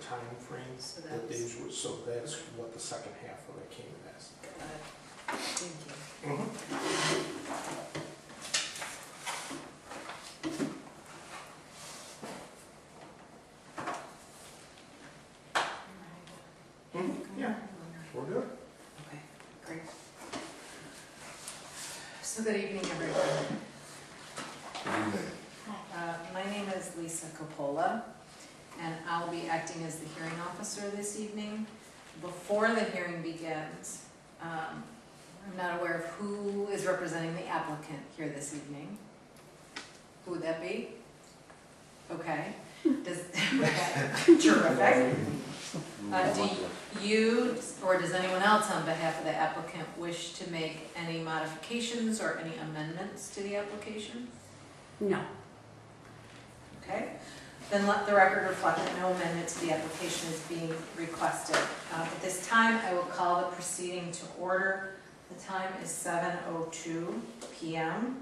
time frames So that that's- these were, so that's what the second half of it came as. Thank you. Yeah, we're good. Okay, great. So good evening, everyone. My name is Lisa Coppola, and I'll be acting as the hearing officer this evening. Before the hearing begins, I'm not aware of who is representing the applicant here this evening. Who would that be? Okay. Terrific. Do you or does anyone else on behalf of the applicant wish to make any modifications or any amendments to the application? No. Okay. Then let the record reflect that no amendment to the application is being requested. At this time, I will call the proceeding to order. The time is 7:02 p.m.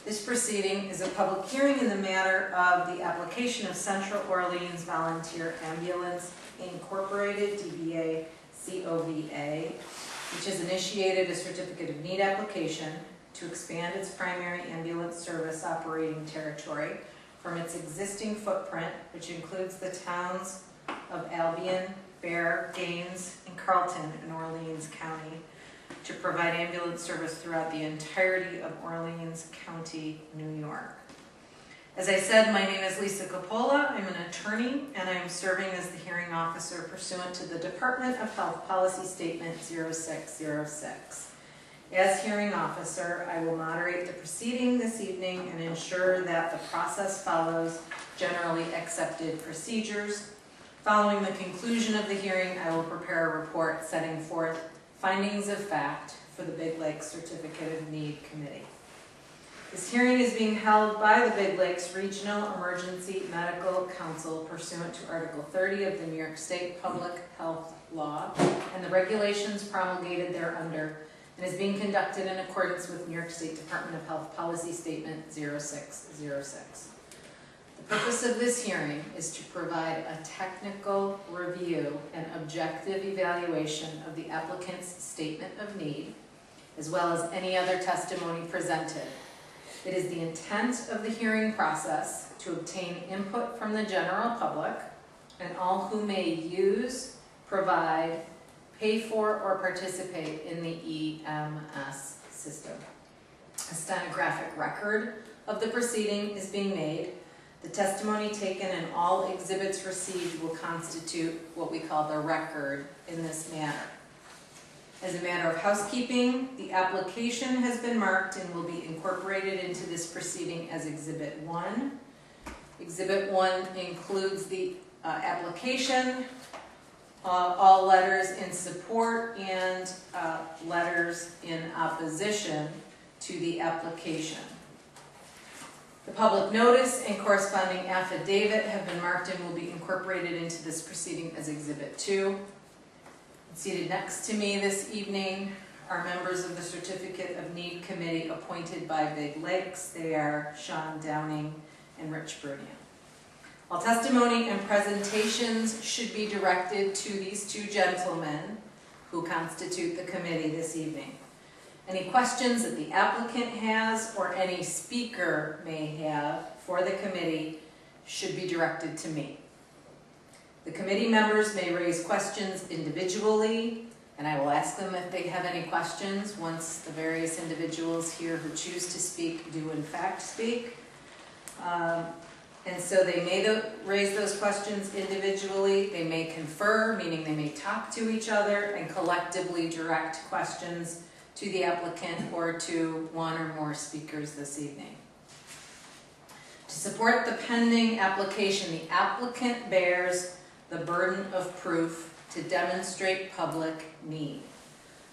This proceeding is a public hearing in the matter of the application of Central Orleans Volunteer Ambulance Incorporated, DBA COVA, which has initiated a certificate of need application to expand its primary ambulance service operating territory from its existing footprint, which includes the towns of Albion, Bear, Gaines, and Carlton in Orleans County, to provide ambulance service throughout the entirety of Orleans County, New York. As I said, my name is Lisa Coppola. I'm an attorney, and I am serving as the hearing officer pursuant to the Department of Health Policy Statement 0606. As hearing officer, I will moderate the proceeding this evening and ensure that the process follows generally accepted procedures. Following the conclusion of the hearing, I will prepare a report setting forth findings of fact for the Big Lakes Certificate of Need Committee. This hearing is being held by the Big Lakes Regional Emergency Medical Council pursuant to Article 30 of the New York State Public Health Law and the regulations promulgated thereunder, and is being conducted in accordance with New York State Department of Health Policy Statement 0606. The purpose of this hearing is to provide a technical review and objective evaluation of the applicant's statement of need, as well as any other testimony presented. It is the intent of the hearing process to obtain input from the general public and all who may use, provide, pay for, or participate in the EMS system. A stenographic record of the proceeding is being made. The testimony taken and all exhibits received will constitute what we call the record in this matter. As a matter of housekeeping, the application has been marked and will be incorporated into this proceeding as Exhibit 1. Exhibit 1 includes the application, all letters in support, and letters in opposition to the application. The public notice and corresponding affidavit have been marked and will be incorporated into this proceeding as Exhibit 2. Seated next to me this evening are members of the Certificate of Need Committee appointed by Big Lakes. They are Sean Downing and Rich Brunia. All testimony and presentations should be directed to these two gentlemen who constitute the committee this evening. Any questions that the applicant has or any speaker may have for the committee should be directed to me. The committee members may raise questions individually, and I will ask them if they have any questions once the various individuals here who choose to speak do in fact speak. And so they may raise those questions individually. They may confer, meaning they may talk to each other and collectively direct questions to the applicant or to one or more speakers this evening. To support the pending application, the applicant bears the burden of proof to demonstrate public need.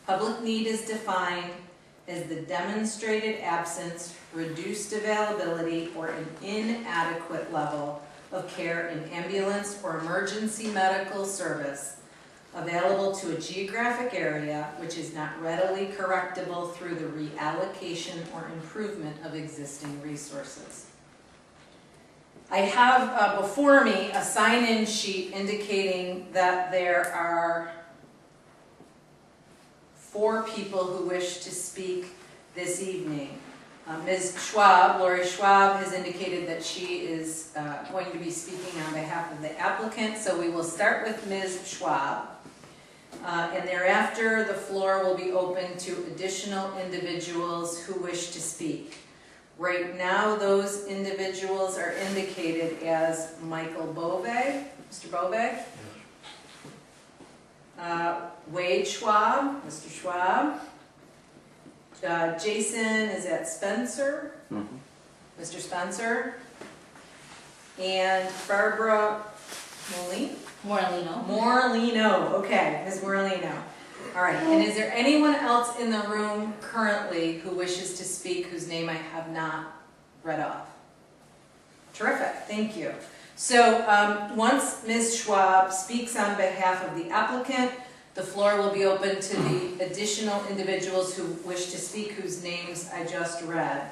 Public need is defined as the demonstrated absence, reduced availability, or an inadequate level of care in ambulance or emergency medical service available to a geographic area which is not readily correctable through the reallocation or improvement of existing resources. I have before me a sign-in sheet indicating that there are 4 people who wish to speak this evening. Ms. Schwab, Lori Schwab, has indicated that she is going to be speaking on behalf of the applicant, so we will start with Ms. Schwab. And thereafter, the floor will be open to additional individuals who wish to speak. Right now, those individuals are indicated as Michael Bove, Mr. Bove, Wade Schwab, Mr. Schwab, Jason is at Spencer, Mr. Spencer, and Barbara Morlino, okay, Ms. Morlino. All right, and is there anyone else in the room currently who wishes to speak whose name I have not read off? Terrific, thank you. So once Ms. Schwab speaks on behalf of the applicant, the floor will be open to the additional individuals who wish to speak whose names I just read.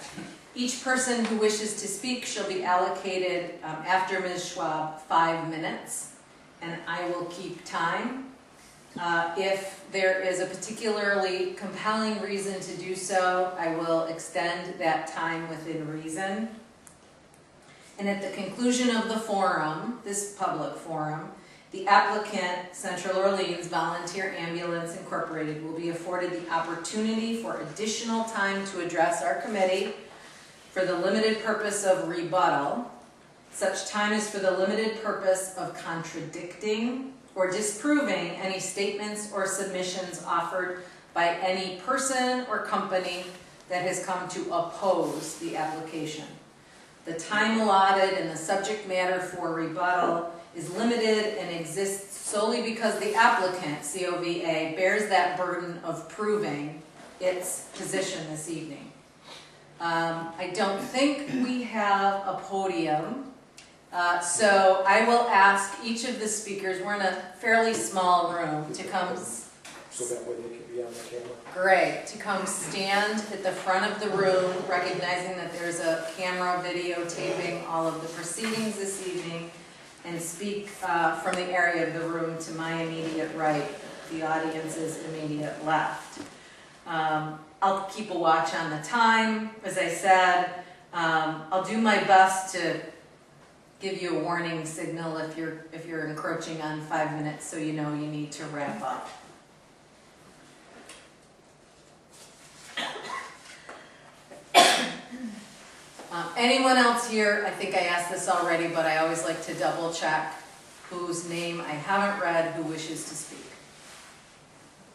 Each person who wishes to speak shall be allocated, after Ms. Schwab, 5 minutes, and I will keep time. If there is a particularly compelling reason to do so, I will extend that time within reason. And at the conclusion of the forum, this public forum, the applicant, Central Orleans Volunteer Ambulance Incorporated, will be afforded the opportunity for additional time to address our committee for the limited purpose of rebuttal. Such time is for the limited purpose of contradicting or disproving any statements or submissions offered by any person or company that has come to oppose the application. The time allotted and the subject matter for rebuttal is limited and exists solely because the applicant, COVA, bears that burden of proving its position this evening. I don't think we have a podium, so I will ask each of the speakers, we're in a fairly small room, to come... So that way they can be on the camera? Great, to come stand at the front of the room, recognizing that there's a camera videotaping all of the proceedings this evening, and speak from the area of the room to my immediate right, the audience's immediate left. I'll keep a watch on the time. As I said, I'll do my best to give you a warning signal if you're encroaching on 5 minutes, so you know you need to wrap up. Anyone else here, I think I asked this already, but I always like to double check whose name I haven't read who wishes to speak.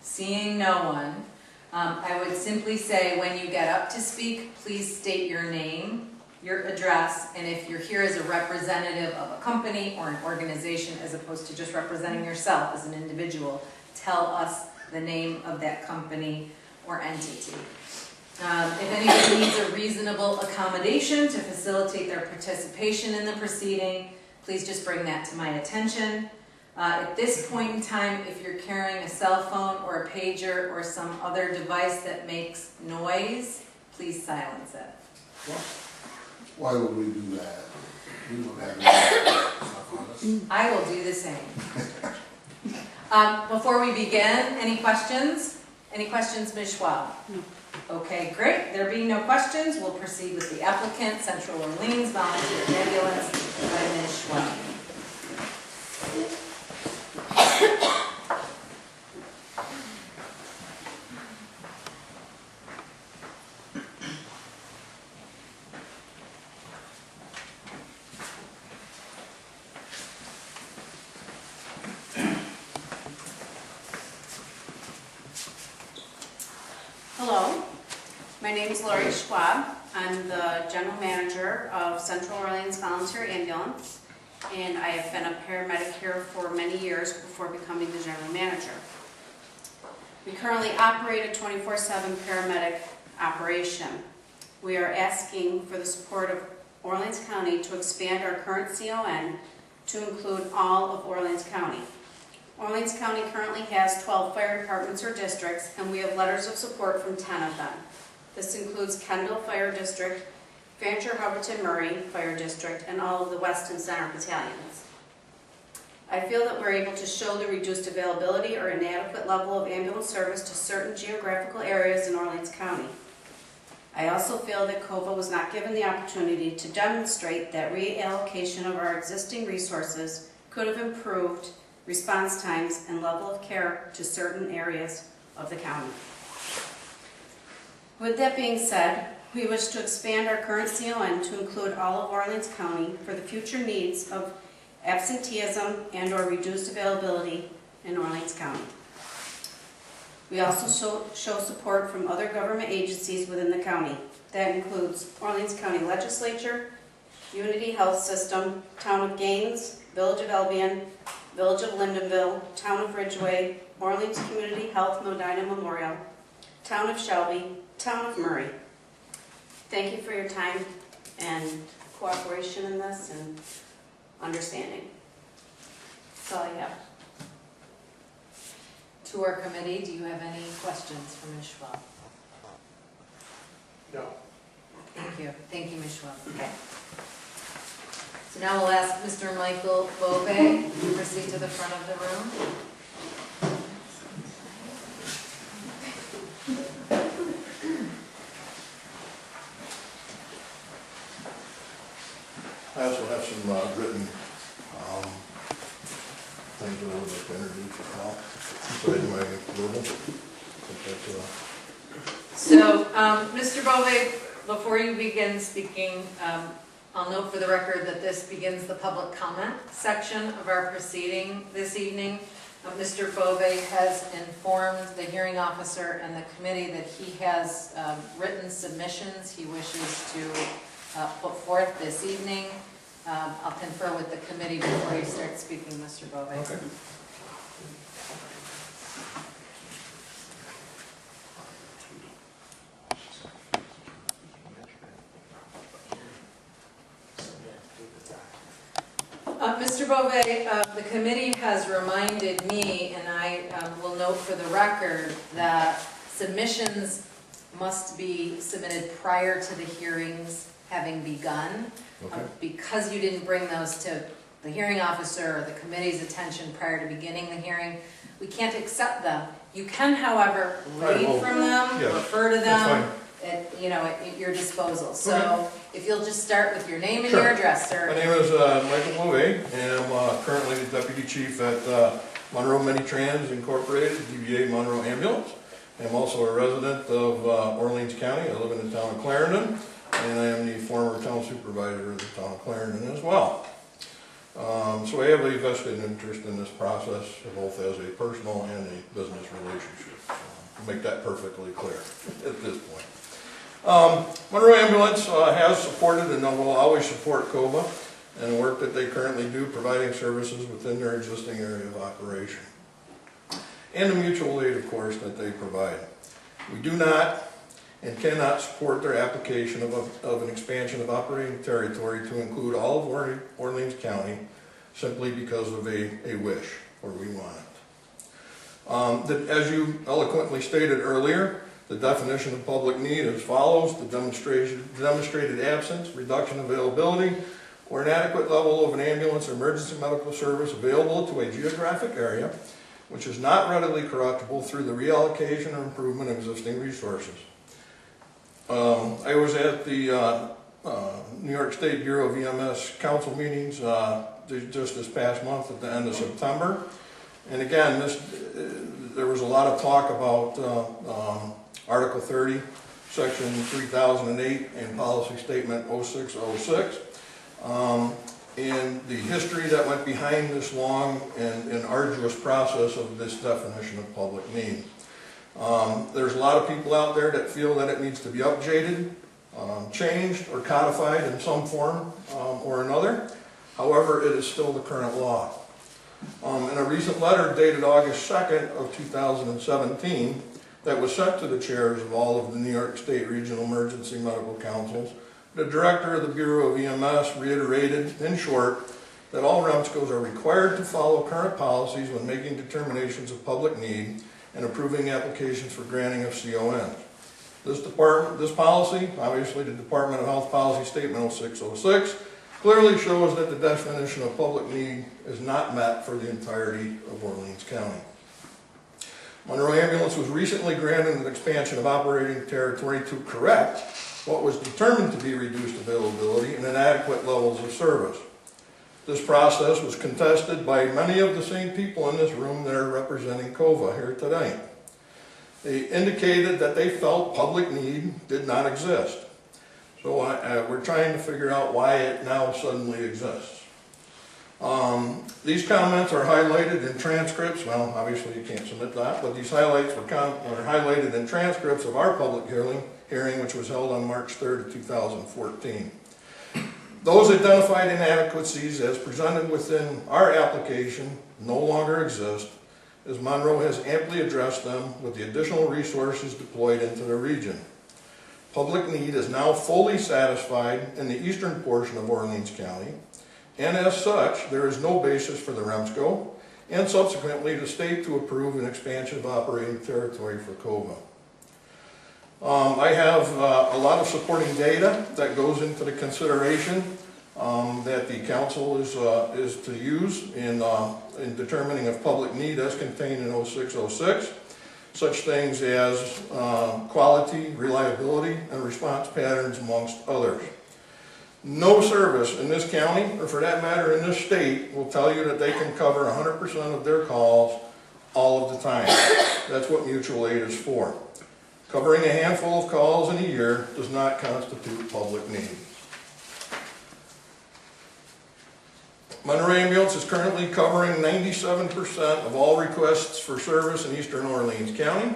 Seeing no one, I would simply say when you get up to speak, please state your name, your address, and if you're here as a representative of a company or an organization as opposed to just representing yourself as an individual, tell us the name of that company or entity. If anybody needs a reasonable accommodation to facilitate their participation in the proceeding, please just bring that to my attention. At this point in time, if you're carrying a cell phone or a pager or some other device that makes noise, please silence it. Why would we do that? We don't have stuff on us. I will do the same. Before we begin, any questions? Any questions, Ms. Schwab? Okay, great. There being no questions, we'll proceed with the applicant, Central Orleans Volunteer Ambulance, by Ms. Schwab. Hello, my name is Lori Schwab. I'm the General Manager of Central Orleans Volunteer Ambulance, and I have been a paramedic here for many years before becoming the General Manager. We currently operate a 24/7 paramedic operation. We are asking for the support of Orleans County to expand our current CON to include all of Orleans County. Orleans County currently has 12 fire departments or districts, and we have letters of support from 10 of them. This includes Kendall Fire District Fancher, Hubbardton, Murray Fire District, and all of the West and Center battalions. I feel that we're able to show the reduced availability or inadequate level of ambulance service to certain geographical areas in Orleans County. I also feel that COVA was not given the opportunity to demonstrate that reallocation of our existing resources could have improved response times and level of care to certain areas of the county. With that being said, we wish to expand our current CON to include all of Orleans County for the future needs of absenteeism and/or reduced availability in Orleans County. We also show support from other government agencies within the county. That includes Orleans County Legislature, Unity Health System, Town of Gaines, Village of Albion, Village of Lindenville, Town of Ridgeway, Orleans Community Health Modena Memorial, Town of Shelby, Town of Murray. Thank you for your time and cooperation in this and understanding. That's all I have. To our committee, do you have any questions for Ms. Schwab? No. Thank you. Thank you, Ms. Schwab. Okay. So now we'll ask Mr. Michael Bove to proceed to the front of the room. I also have some written things that I would like to introduce as well. So I do my verbal. So, Mr. Bove, before you begin speaking, I'll note for the record that this begins the public comment section of our proceeding this evening. Mr. Bove has informed the hearing officer and the committee that he has written submissions he wishes to put forth this evening. I'll confer with the committee before you start speaking, Mr. Bove. Okay. Mr. Bove, the committee has reminded me, and I will note for the record, that submissions must be submitted prior to the hearings having begun. Okay. Because you didn't bring those to the hearing officer or the committee's attention prior to beginning the hearing, we can't accept them. You can, however, read from them, yes, refer to that's them, fine. at your disposal. So Okay. if you'll just start with your name and Sure. your address, sir. My name is Michael Bove, and I'm currently the Deputy Chief at Monroe Mini-Trans Incorporated, DBA Monroe Ambulance. I'm also a resident of Orleans County. I live in the town of Clarendon, and I am the former town supervisor of the town of Clarendon as well. So I have a vested interest in this process, both as a personal and a business relationship. So I'll make that perfectly clear at this point. Monroe Ambulance has supported and will always support COVA and the work that they currently do providing services within their existing area of operation. And the mutual aid, of course, that they provide. We do not and cannot support their application of an expansion of operating territory to include all of Orleans County simply because of a wish, or we want it. As you eloquently stated earlier, the definition of public need as follows: the demonstrated absence, reduction availability, or inadequate level of an ambulance or emergency medical service available to a geographic area which is not readily correctable through the reallocation or improvement of existing resources. I was at the New York State Bureau of EMS council meetings just this past month at the end of September. And again, there was a lot of talk about Article 30, Section 3008, and Policy Statement 0606, and the history that went behind this long and arduous process of this definition of public need. There's a lot of people out there that feel that it needs to be updated, changed, or codified in some form or another. However, it is still the current law. In a recent letter dated August 2nd of 2017 that was sent to the chairs of all of the New York State Regional Emergency Medical Councils, the director of the Bureau of EMS reiterated, in short, that all REMSCOs are required to follow current policies when making determinations of public need and approving applications for granting of CONs. This policy, obviously the Department of Health Policy Statement 0606, clearly shows that the definition of public need is not met for the entirety of Orleans County. Monroe Ambulance was recently granted an expansion of operating territory to correct what was determined to be reduced availability and inadequate levels of service. This process was contested by many of the same people in this room that are representing COVA here tonight. They indicated that they felt public need did not exist. So we're trying to figure out why it now suddenly exists. These comments are highlighted in transcripts. Well, obviously you can't submit that, but these highlights were highlighted in transcripts of our public hearing, which was held on March 3rd of 2014. Those identified inadequacies as presented within our application no longer exist, as Monroe has amply addressed them with the additional resources deployed into the region. Public need is now fully satisfied in the eastern portion of Orleans County, and as such, there is no basis for the REMSCO and subsequently the state to approve an expansion of operating territory for COVA. I have a lot of supporting data that goes into the consideration that the council is to use in determining of public need as contained in 0606, such things as quality, reliability, and response patterns, amongst others. No service in this county, or for that matter in this state, will tell you that they can cover 100% of their calls all of the time. That's what mutual aid is for. Covering a handful of calls in a year does not constitute public need. Monroe Ambulance is currently covering 97% of all requests for service in eastern Orleans County,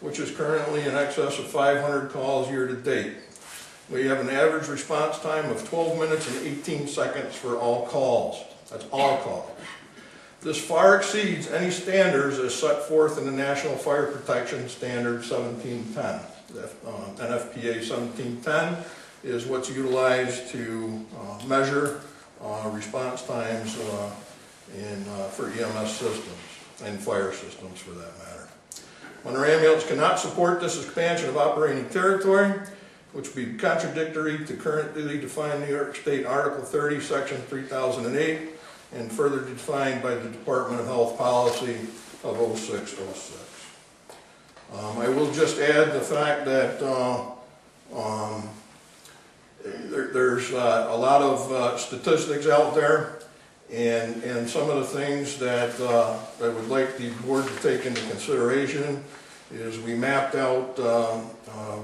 which is currently in excess of 500 calls year to date. We have an average response time of 12 minutes and 18 seconds for all calls. That's all calls. This far exceeds any standards as set forth in the National Fire Protection Standard 1710. NFPA 1710 is what's utilized to measure response times for EMS systems and fire systems for that matter. Monroe Ambulance cannot support this expansion of operating territory, which would be contradictory to currently defined New York State Article 30, Section 3008, and further defined by the Department of Health Policy of 0606. I will just add the fact that there's a lot of statistics out there, and some of the things that I would like the board to take into consideration is we mapped out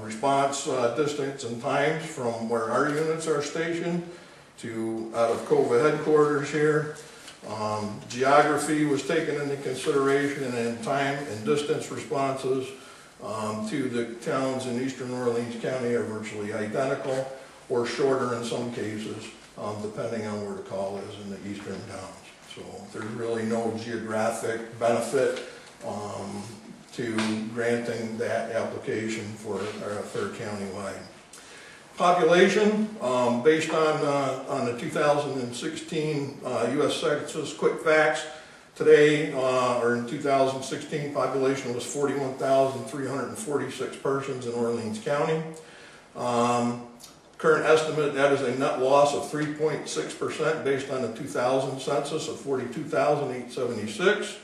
response distance and times from where our units are stationed to out of COVA headquarters here. Geography was taken into consideration, and time and distance responses to the towns in eastern Orleans County are virtually identical, or shorter in some cases, depending on where the call is in the eastern towns. So there's really no geographic benefit to granting that application for countywide. Population, based on the 2016 U.S. Census Quick Facts, today, or in 2016, population was 41,346 persons in Orleans County. Current estimate, that is a net loss of 3.6% based on the 2000 census of 42,876.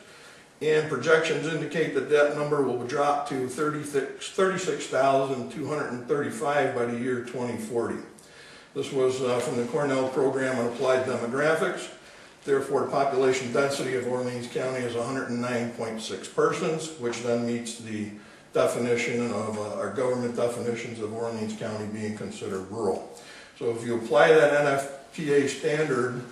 And projections indicate that that number will drop to 36,235 by the year 2040. This was from the Cornell Program on Applied Demographics. Therefore, the population density of Orleans County is 109.6 persons, which then meets the definition of our government definitions of Orleans County being considered rural. So if you apply that NFPA standard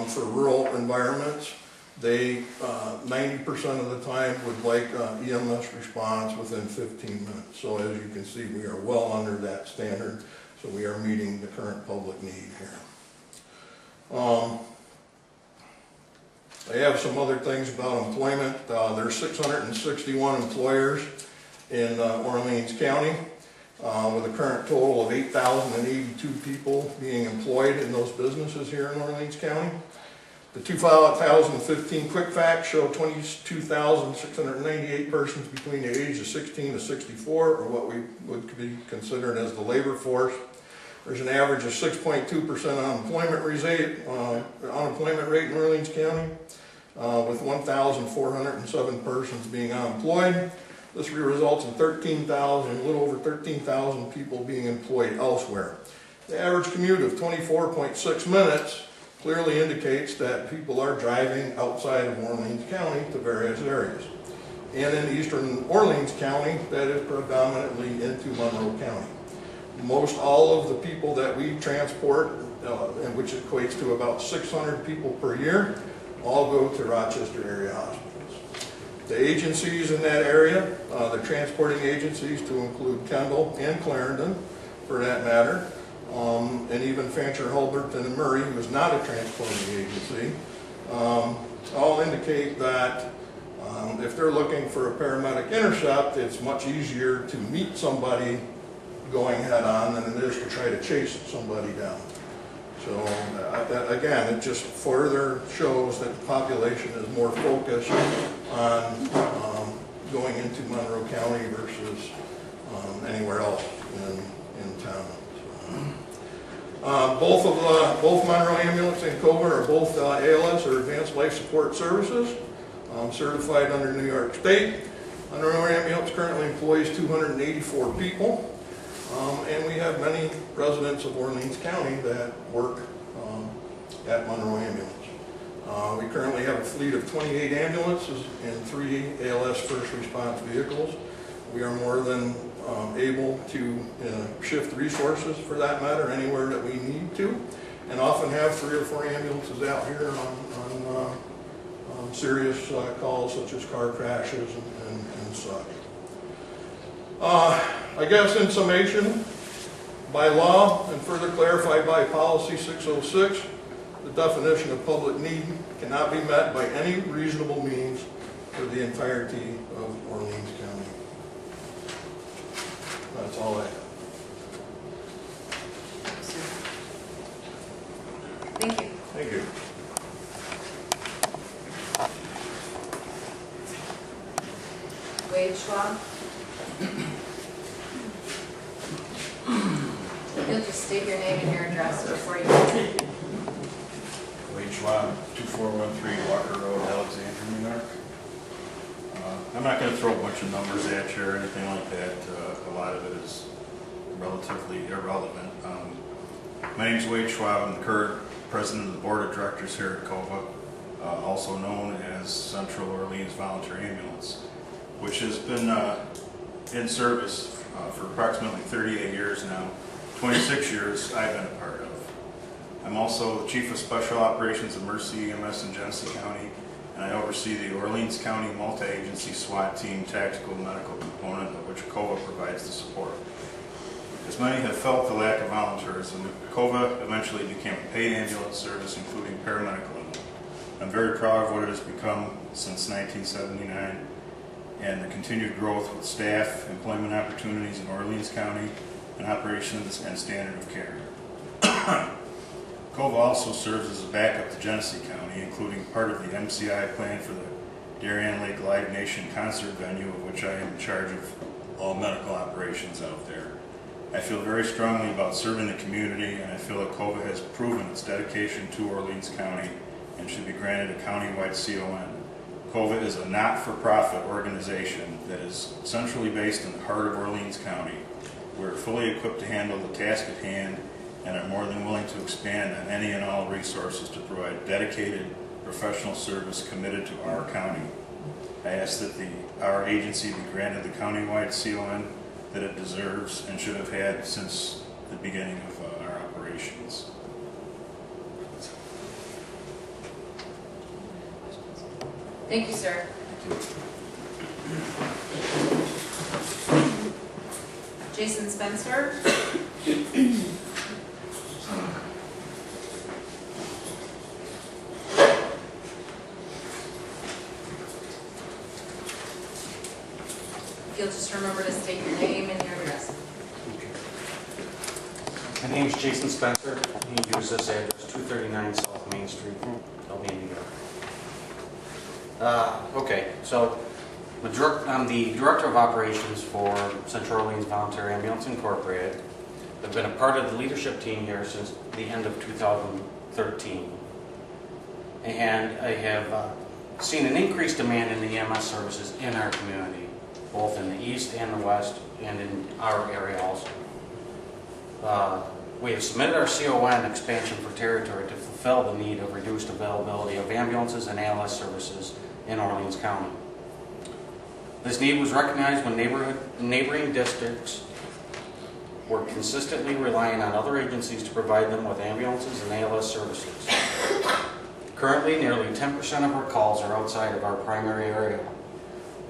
for rural environments, they 90% of the time would like EMS response within 15 minutes. So as you can see, we are well under that standard, so we are meeting the current public need here. I have some other things about employment. There's 661 employers in Orleans County, with a current total of 8,082 people being employed in those businesses here in Orleans County. The 2015 quick facts show 22,698 persons between the age of 16 to 64, or what we would be considered as the labor force. There's an average of 6.2% unemployment rate in Orleans County, with 1,407 persons being unemployed. This results in a little over 13,000 people being employed elsewhere. The average commute of 24.6 minutes clearly indicates that people are driving outside of Orleans County to various areas. And in eastern Orleans County, that is predominantly into Monroe County. Most all of the people that we transport, and which equates to about 600 people per year, all go to Rochester area hospitals. The agencies in that area, the transporting agencies to include Kendall and Clarendon, for that matter, and even Fancher, Hulberton, and Murray, who is not a transporting agency, all indicate that if they're looking for a paramedic intercept, it's much easier to meet somebody going head on than it is to try to chase somebody down. So again, it just further shows that the population is more focused on going into Monroe County versus anywhere else in town. Both Monroe Ambulance and COVA are both ALS, or Advanced Life Support Services, certified under New York State. Monroe Ambulance currently employs 284 people, and we have many residents of Orleans County that work at Monroe Ambulance. We currently have a fleet of 28 ambulances and 3 ALS first response vehicles. We are more than able to shift resources, for that matter, anywhere that we need to, and often have 3 or 4 ambulances out here on serious calls such as car crashes and such. I guess in summation, by law and further clarified by Policy 606, the definition of public need cannot be met by any reasonable means for the entirety of Orleans County. That's all I have. Thank you. Thank you. Wade Schwab. You'll just state your name and your address before you begin. Wade Schwab, 2413 Walker Road, Alexandria, New York. I'm not going to throw a bunch of numbers at you or anything like that. A lot of it is relatively irrelevant. My name is Wade Schwab. I'm the current president of the board of directors here at COVA, also known as Central Orleans Volunteer Ambulance, which has been in service for approximately 38 years now. 26 years I've been a part of. I'm also the Chief of Special Operations of Mercy EMS in Genesee County, and I oversee the Orleans County Multi-Agency SWAT Team Tactical Medical Component, of which COVA provides the support. As many have felt the lack of volunteerism, COVA eventually became a paid ambulance service, including paramedical. I'm very proud of what it has become since 1979, and the continued growth with staff, employment opportunities in Orleans County, and operations and standard of care. COVA also serves as a backup to Genesee County, including part of the MCI plan for the Darien Lake Live Nation concert venue, of which I am in charge of all medical operations out there. I feel very strongly about serving the community, and I feel that COVA has proven its dedication to Orleans County and should be granted a countywide CON. COVA is a not-for-profit organization that is centrally based in the heart of Orleans County. We're fully equipped to handle the task at hand and are more than willing to expand on any and all resources to provide dedicated professional service committed to our county. I ask that our agency be granted the countywide CON that it deserves and should have had since the beginning of our operations. Thank you, sir. Jason Spencer. If you'll just remember to state your name and your address. My My name's Jason Spencer. You can use this address, 239 South Main Street, Albany, New York. Okay, so I'm the Director of Operations for Central Orleans Volunteer Ambulance Incorporated. I've been a part of the leadership team here since the end of 2013. And I have seen an increased demand in the EMS services in our community, both in the east and the west, and in our area also. We have submitted our CON expansion for territory to fulfill the need of reduced availability of ambulances and ALS services in Orleans County. This need was recognized when neighboring districts were consistently relying on other agencies to provide them with ambulances and ALS services. Currently, nearly 10% of our calls are outside of our primary area,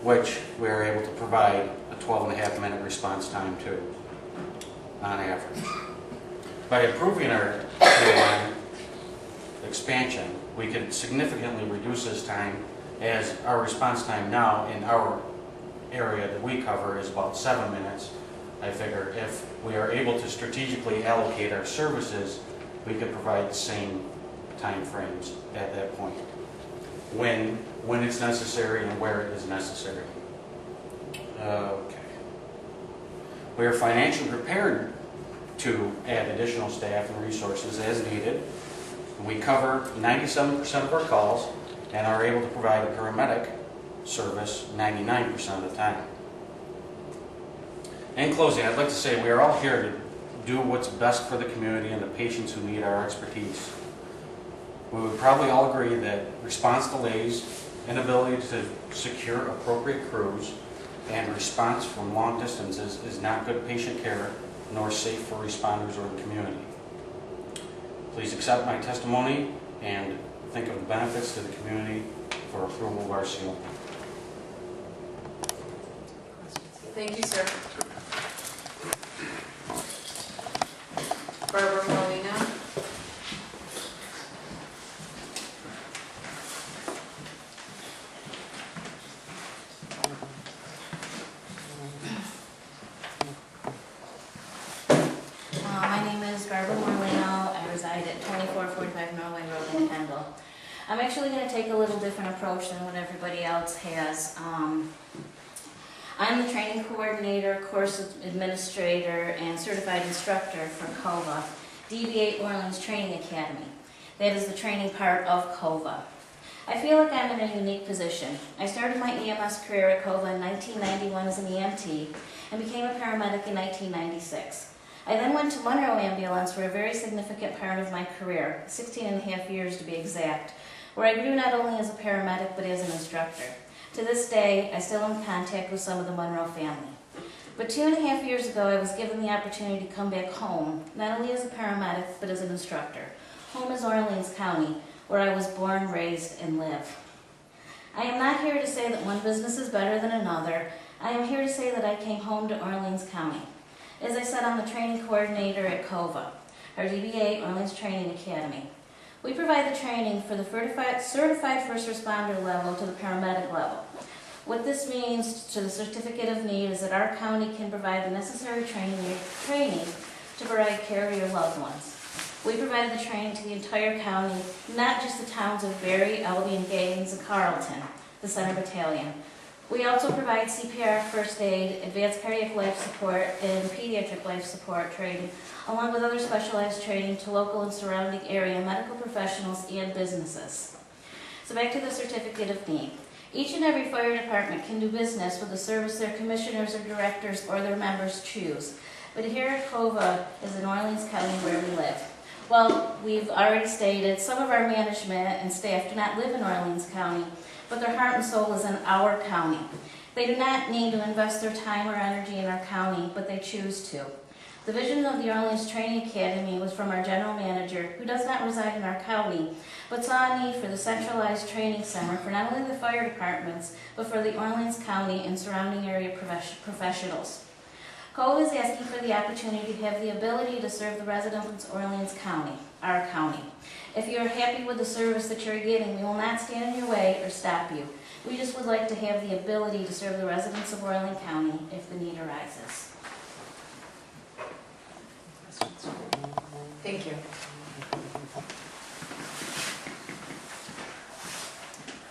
which we are able to provide a 12.5-minute response time to, on average. By approving our CON expansion, we could significantly reduce this time, as our response time now in our area that we cover is about 7 minutes. I figure if we are able to strategically allocate our services, we could provide the same time frames at that point, when it's necessary and where it is necessary. Okay. We are financially prepared to add additional staff and resources as needed. We cover 97% of our calls and are able to provide a paramedic service 99% of the time. In closing, I'd like to say we are all here to do what's best for the community and the patients who need our expertise. We would probably all agree that response delays, inability to secure appropriate crews, and response from long distances is not good patient care nor safe for responders or the community. Please accept my testimony and think of the benefits to the community for approval of our seal. Thank you, sir. Barbara Molina. My name is Barbara Morlino. I reside at 2445 Norway Road in Kendall. I'm actually going to take a little different approach than what everybody else has. I'm the training coordinator, course administrator, and certified instructor for COVA, DB8 Orleans Training Academy. That is the training part of COVA. I feel like I'm in a unique position. I started my EMS career at COVA in 1991 as an EMT and became a paramedic in 1996. I then went to Monroe Ambulance for a very significant part of my career, 16.5 years to be exact, where I grew not only as a paramedic but as an instructor. To this day, I still am in contact with some of the Monroe family. But 2.5 years ago, I was given the opportunity to come back home, not only as a paramedic, but as an instructor. Home is Orleans County, where I was born, raised, and live. I am not here to say that one business is better than another. I am here to say that I came home to Orleans County. As I said, I'm the training coordinator at COVA, our DB8 Orleans Training Academy. We provide the training for the certified first responder level to the paramedic level. What this means to the certificate of need is that our county can provide the necessary training to provide care to your loved ones. We provided the training to the entire county, not just the towns of Berry, Albion, Gaines, and Carleton, the Center Battalion. We also provide CPR, first aid, advanced cardiac life support, and pediatric life support training, along with other specialized training to local and surrounding area medical professionals and businesses. So back to the certificate of need. Each and every fire department can do business with the service their commissioners or directors or their members choose. But here at COVA is in Orleans County where we live. Well, we've already stated some of our management and staff do not live in Orleans County, but their heart and soul is in our county. They do not need to invest their time or energy in our county, but they choose to. The vision of the Orleans Training Academy was from our general manager, who does not reside in our county, but saw a need for the centralized training center for not only the fire departments, but for the Orleans County and surrounding area professionals. COVA is asking for the opportunity to have the ability to serve the residents of Orleans County, our county. If you are happy with the service that you're getting, we will not stand in your way or stop you. We just would like to have the ability to serve the residents of Orleans County if the need arises. Thank you.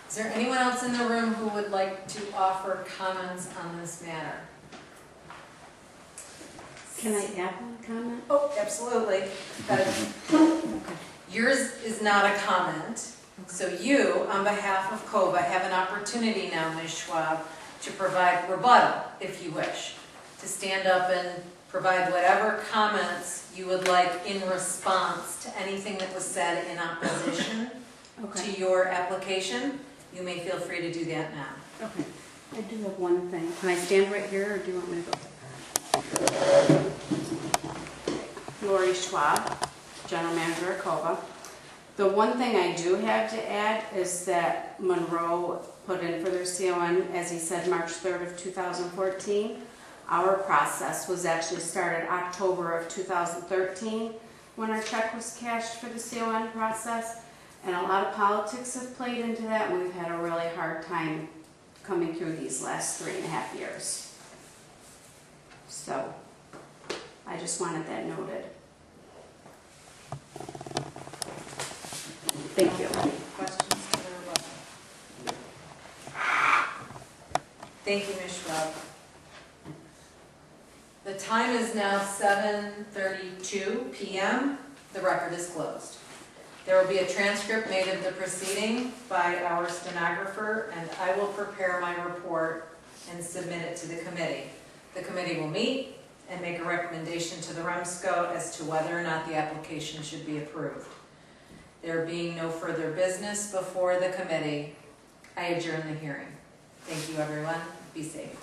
Is there anyone else in the room who would like to offer comments on this matter? Can I add one comment? Oh, absolutely. Yours is not a comment, so you, on behalf of COVA, have an opportunity now, Ms. Schwab, to provide rebuttal, if you wish, to stand up and provide whatever comments you would like in response to anything that was said in opposition to your application. You may feel free to do that now. Okay. I do have one thing. Can I stand right here, or do you want me to go? Lori Schwab, General Manager at COVA. The one thing I do have to add is that Monroe put in for their CON, as he said, March 3rd of 2014. Our process was actually started October of 2013 when our check was cashed for the CON process. And a lot of politics have played into that. We've had a really hard time coming through these last 3.5 years. So I just wanted that noted. Thank you. Questions to the rebuttal? Thank you, Ms. Schwab. The time is now 7:32 p.m. The record is closed. There will be a transcript made of the proceeding by our stenographer, and I will prepare my report and submit it to the committee. The committee will meet and make a recommendation to the REMSCO as to whether or not the application should be approved. There being no further business before the committee, I adjourn the hearing. Thank you, everyone. Be safe.